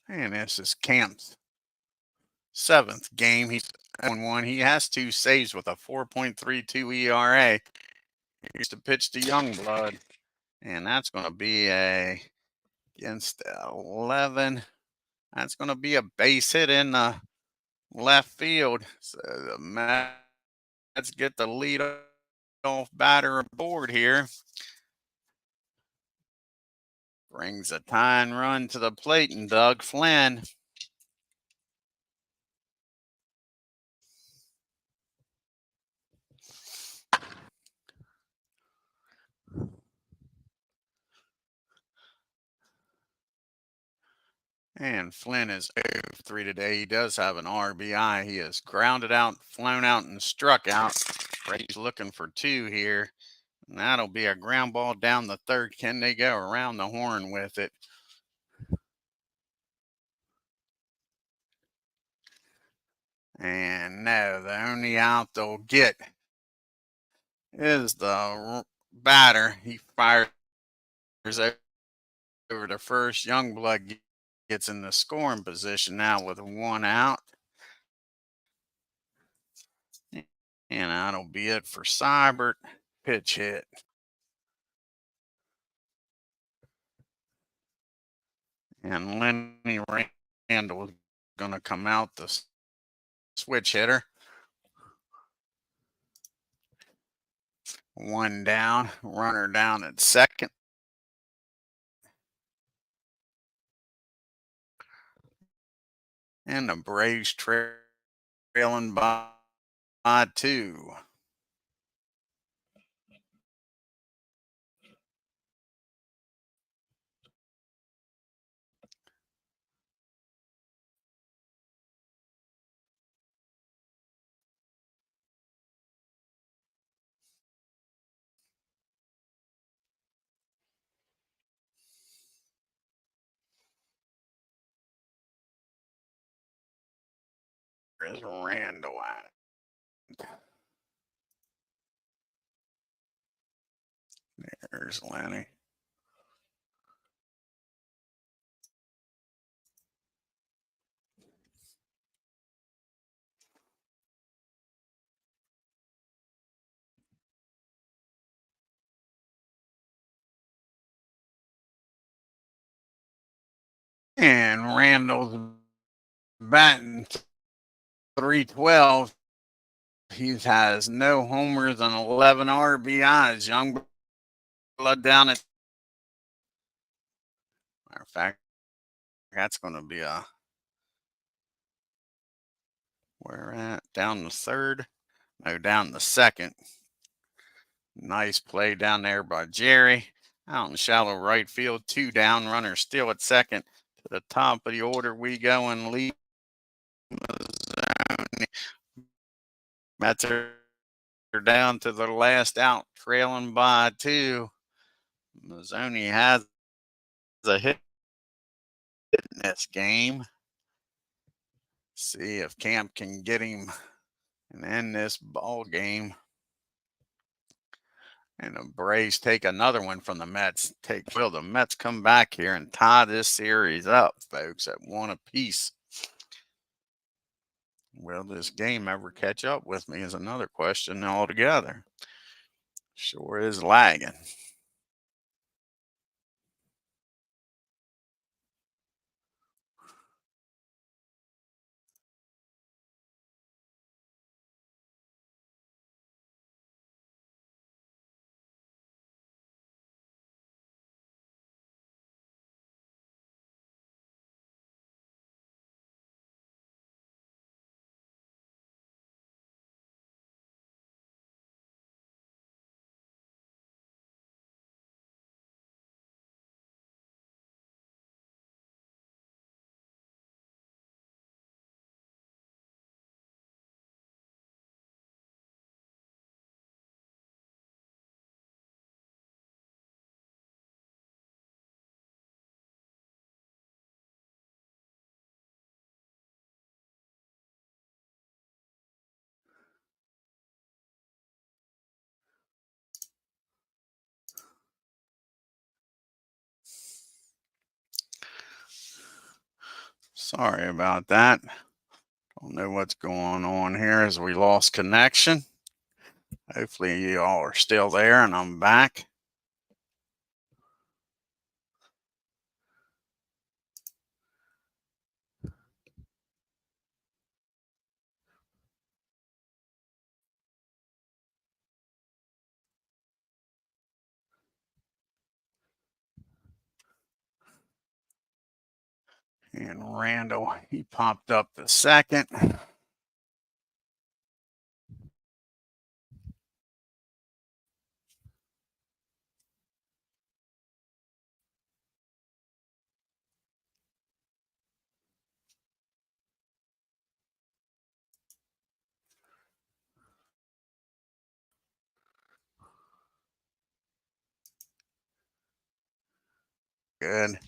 And this is Camp's seventh game. He's 1-1. He has 2 saves with a 4.32 ERA. Here's to pitch to Youngblood. And that's going to be against 11. That's going to be a base hit in the left field. So the Mets get the lead off batter aboard here. Brings a tying run to the plate, and Doug Flynn. And Flynn is 0-3 today. He does have an RBI. He has grounded out, flown out, and struck out. Brady's looking for 2 here. And that'll be a ground ball down the third. Can they go around the horn with it? And no, the only out they'll get is the batter. He fires over to first. Youngblood gets in the scoring position now with 1 out. And that'll be it for Seibert. Pitch hit. And Lenny Randall going to come out the switch hitter. 1 down, runner down at second. And the Braves trailing by 2. There's Randall at it. There's Lenny. And Randall's batting 312. He has no homers and 11 RBIs. Youngblood down at. Matter of fact, that's going to be a. Where at? Down the third? No, down the second. Nice play down there by Jerry. Out in shallow right field. 2 down. Runner still at second. To the top of the order we go and lead. Mets are down to the last out, trailing by 2. Mazzoni has a hit in this game. See if Camp can get him and end this ball game. And the Braves take another one from the Mets. Will the Mets come back here and tie this series up, folks, at 1 apiece? Will this game ever catch up with me is another question altogether. Sure is lagging. Sorry about that. Don't know what's going on here as we lost connection. Hopefully you all are still there and I'm back. And Randall, he popped up the second. Good.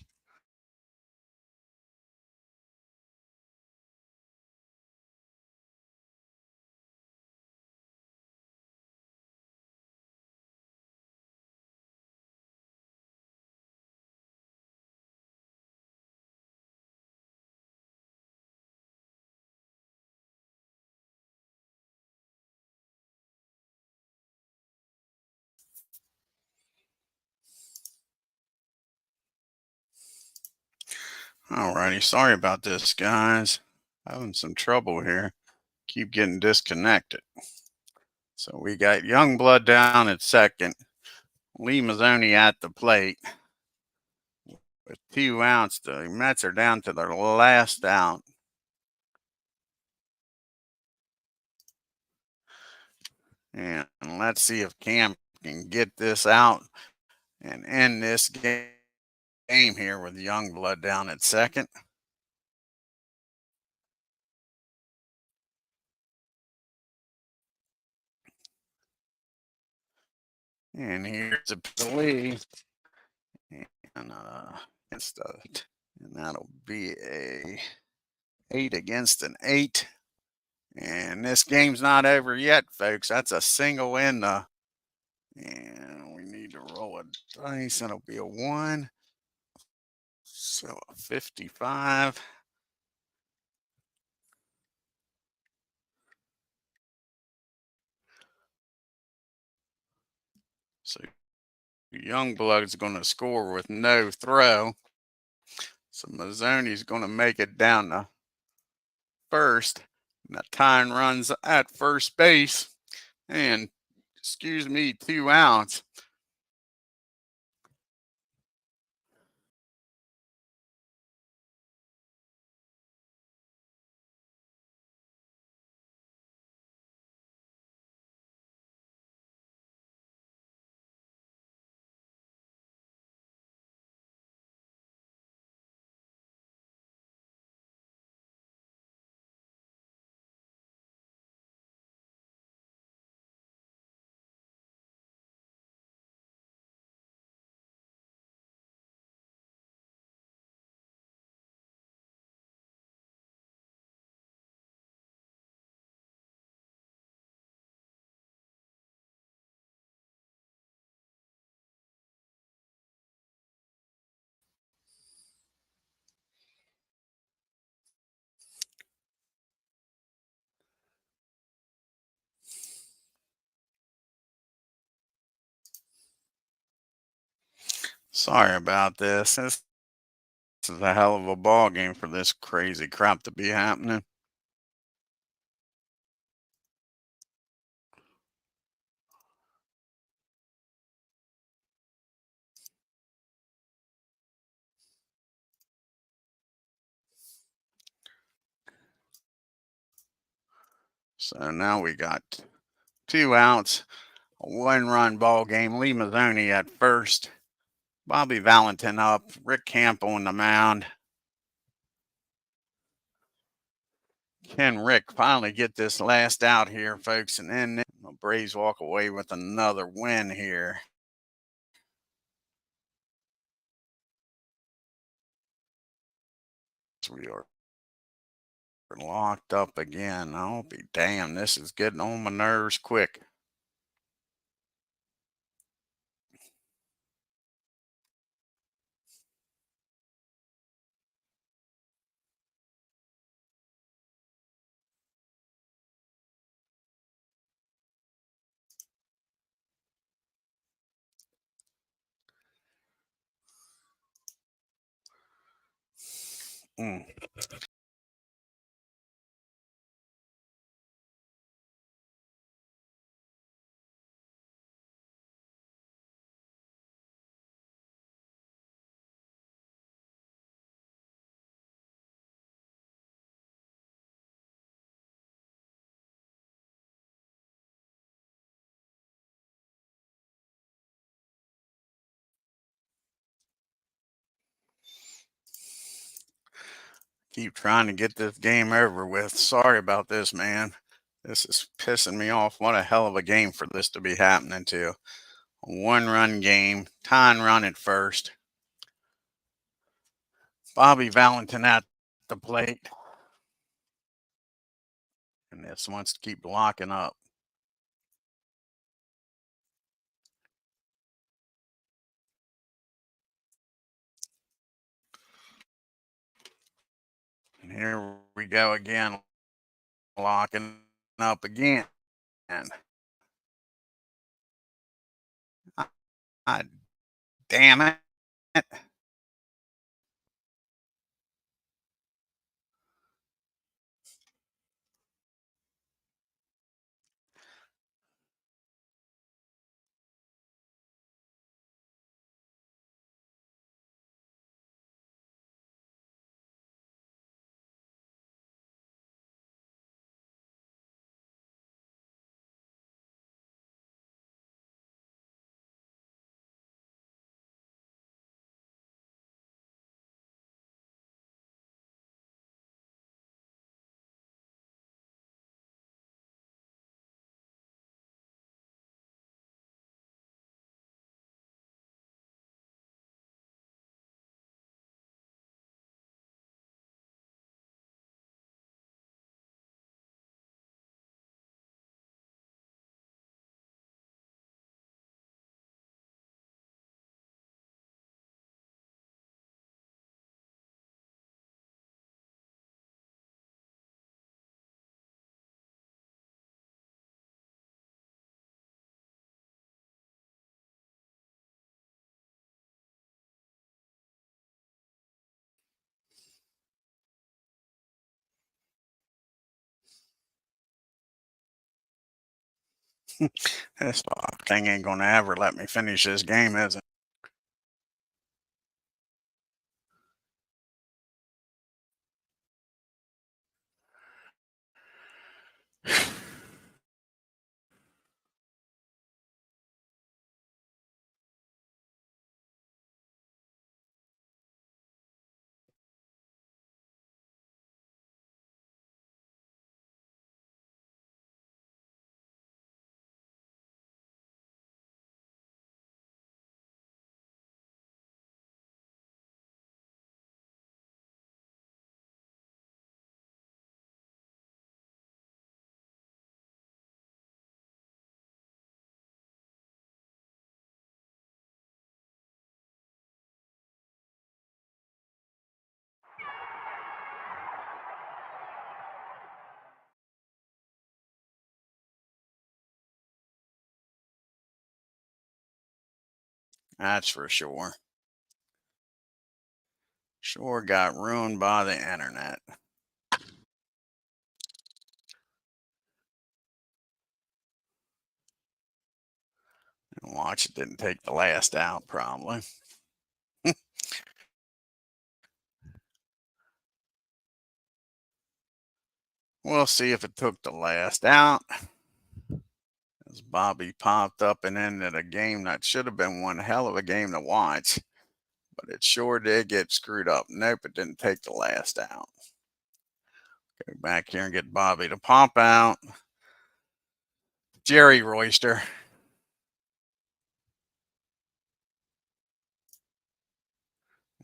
Alrighty, sorry about this, guys. Having some trouble here. Keep getting disconnected. So we got Youngblood down at second. Lee Mazzoni at the plate with 2 outs. The Mets are down to their last out. And let's see if Cam can get this out and end this game here with Youngblood down at second. And here's the Lee. And and that'll be a 8 against an 8. And this game's not over yet, folks. That's a single in the, and we need to roll a dice. That'll be a 1. So a 55. So Youngblood's going to score with no throw. So Mazzoni's going to make it down to first. And the time runs at first base. And, excuse me, 2 outs. Sorry about this. This is a hell of a ball game for this crazy crap to be happening. So now we got 2 outs, a 1-run ball game. Lee Mazzoni at first. Bobby Valentin up. Rick Camp on the mound. Can Rick finally get this last out here, folks? And then the Braves walk away with another win here. We are locked up again. I'll be damned. This is getting on my nerves quick. Mm. Keep trying to get this game over with. Sorry about this, man. This is pissing me off. What a hell of a game for this to be happening to. A one-run game, tying run at first. Bobby Valentin at the plate. And this wants to keep locking up. And here we go again, locking up again. God damn it. This thing ain't gonna ever let me finish this game, is it? That's for sure. Sure got ruined by the internet. Watch, it didn't take the last out, probably. We'll see if it took the last out. As Bobby popped up and ended a game that should have been one hell of a game to watch, but it sure did get screwed up. Nope, it didn't take the last out. Go back here and get Bobby to pop out. Jerry Royster.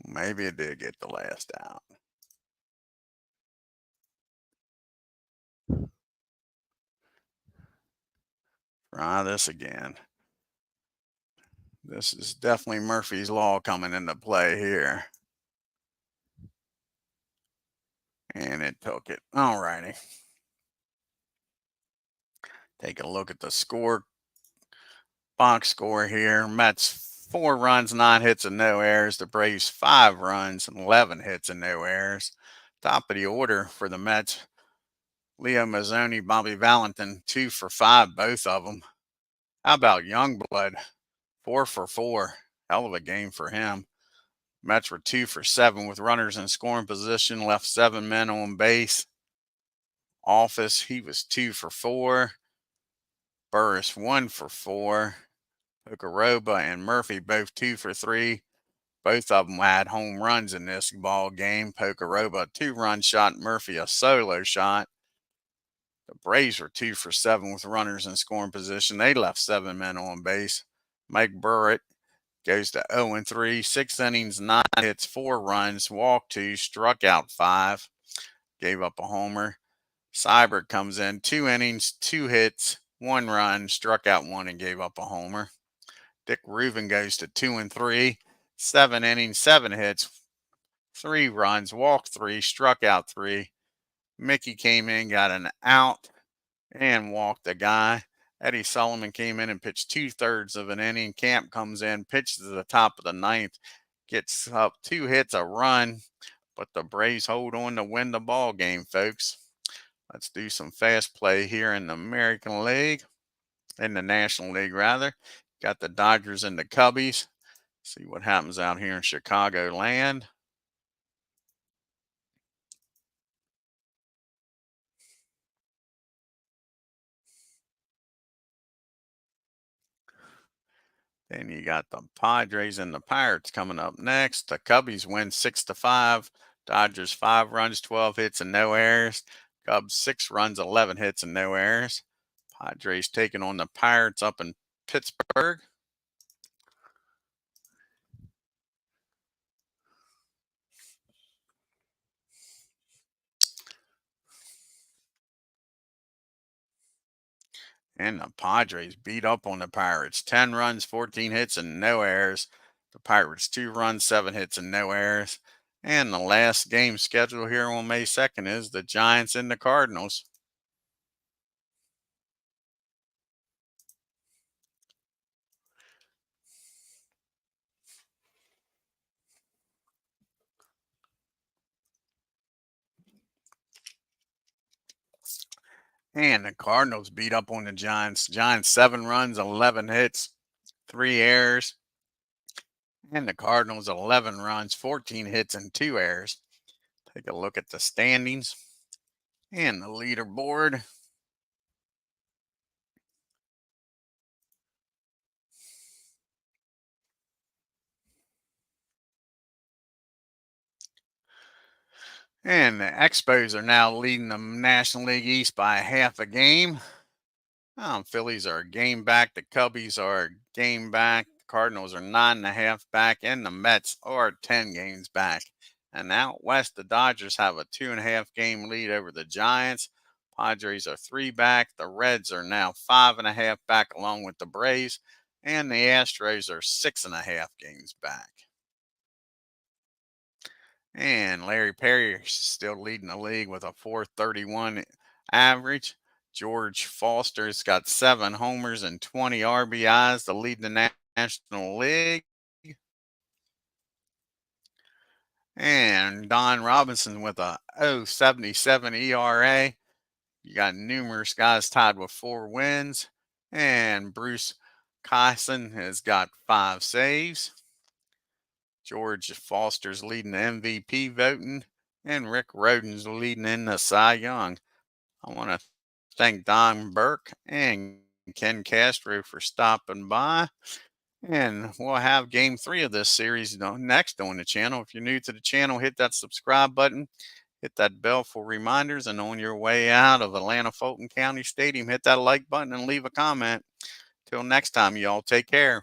Maybe it did get the last out. Try this again. This is definitely Murphy's Law coming into play here. And it took it. All righty. Take a look at the score, box score here. Mets 4 runs, 9 hits, and no errors. The Braves 5 runs and 11 hits and no errors. Top of the order for the Mets, Leo Mazzoni, Bobby Valentin, 2 for 5, both of them. How about Youngblood, 4 for 4? Hell of a game for him. Mets were 2 for 7 with runners in scoring position, left 7 men on base. Office, he was 2 for 4. Burris, 1 for 4. Pucaroba and Murphy, both 2 for 3. Both of them had home runs in this ball game. Pucaroba, a 2-run shot. Murphy, a solo shot. The Braves were 2 for 7 with runners in scoring position. They left 7 men on base. Mike BRUHERT goes to 0-3, 6 innings, 9 hits, 4 runs, walked 2, struck out 5, gave up a homer. Seibert comes in, 2 innings, 2 hits, 1 run, struck out 1, and gave up a homer. Dick RUTHVEN goes to 2-3, 7 innings, 7 hits, 3 runs, walked 3, struck out 3. Mickey came in, got an out, and walked a guy. Eddie Sullivan came in and pitched 2/3 of an inning. Camp comes in, pitches to the top of the ninth, gets up 2 hits, a run, but the Braves hold on to win the ball game, folks. Let's do some fast play here in the American League, in the National League rather. Got the Dodgers and the Cubbies. See what happens out here in Chicago land. Then you got the Padres and the Pirates coming up next. The Cubbies win 6-5. Dodgers 5 runs, 12 hits, and no errors. Cubs 6 runs, 11 hits, and no errors. Padres taking on the Pirates up in Pittsburgh. And the Padres beat up on the Pirates. 10 runs, 14 hits, and no errors. The Pirates 2 runs, 7 hits, and no errors. And the last game scheduled here on May 2nd is the Giants and the Cardinals. And the Cardinals beat up on the Giants. Giants 7 runs, 11 hits, 3 errors. And the Cardinals 11 runs, 14 hits, and 2 errors. Take a look at the standings and the leaderboard. And the Expos are now leading the National League East by half a game. Phillies are a game back. The Cubbies are a game back. The Cardinals are 9.5 back. And the Mets are 10 games back. And out west, the Dodgers have a 2.5 game lead over the Giants. Padres are 3 back. The Reds are now 5.5 back along with the Braves. And the Astros are 6.5 games back. And Larry Perry is still leading the league with a 431 average. George Foster's got 7 homers and 20 RBIs to lead the National League. And Don Robinson with a 0.77 ERA. You got numerous guys tied with 4 wins. And Bruce Kyson has got 5 saves. George Foster's leading the MVP voting. And Rick Rhoden's leading in the Cy Young. I want to thank Don Burke and Ken Castro for stopping by. And we'll have game 3 of this series next on the channel. If you're new to the channel, hit that subscribe button, hit that bell for reminders, and on your way out of Atlanta Fulton County Stadium, hit that like button and leave a comment. Till next time, y'all take care.